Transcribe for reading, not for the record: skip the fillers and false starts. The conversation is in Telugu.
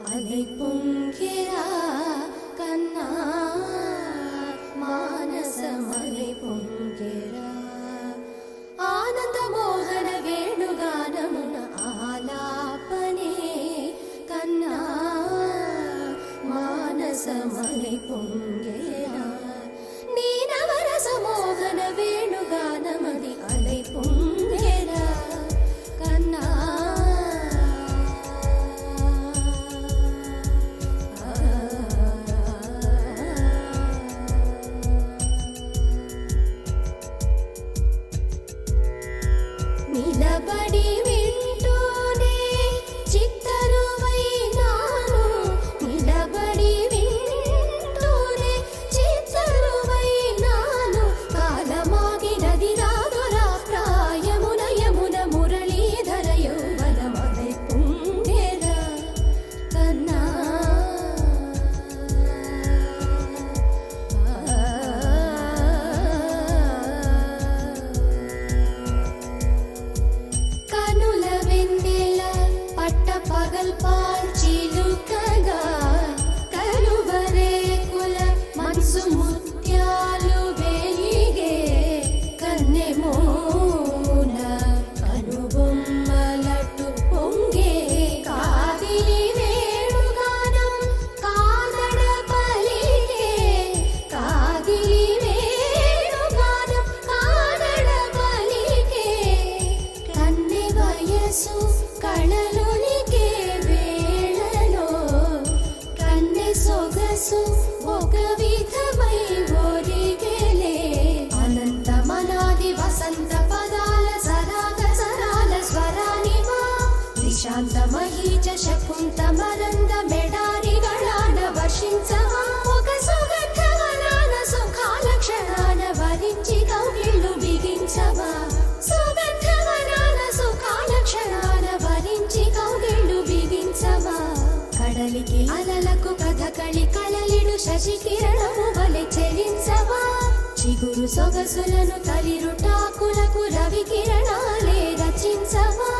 అలై పొంగెరా కన్నా మానసమలై పొంగెరా ఆనంద మోహన వేణుగానమున ఆలాపనే కన్నా మానసమలై పొంగెరా నీ నవరస మోహన వేణుగానమది అలై పొంగెరా కన్నా నిలబడి వింటూనే చిత్తరువైనాను నిలబడి వింటూనే చిత్తరువైనాను కాలమాగినది రాదురా ప్రాయమున యమున మురళీధర యౌవనమలై పొంగెరా కన్నా పగల్పాల్ చిలుకగా కలువరేకుల మనసు ముత్యాలు వెలిగే కన్నెమోన కనుబొమ్మలటు పొంగే కాదిలి వేణుగానం కాదడ పలికే కాదిలి వేణుగానం కాదడ పలికే కన్నె వయసు కళలోనికే వేళలో కన్నె సొగసు ఒక విధమై ఒరిగెలే అనంత మనాది వసంత పదాల సరాగ సరాల స్వరానివా నిశాంత మహీచ శకుంత మరంద మెడారిగళాన వర్షించవా ఒక సుగంధవనాన సుఖాల క్షణాన వరించి కౌగిళ్ళు బిగించవా సుగంధవనాన సుఖాల క్షణాన వరించి కౌగిళ్ళు బిగించవా కడలికి అలలకు కథకళి కళలిడు శశి కిరణము వలె చెలించవా చిగురు సొగసులను తలిరుటాకులకు రవి కిరణాలే రచించవా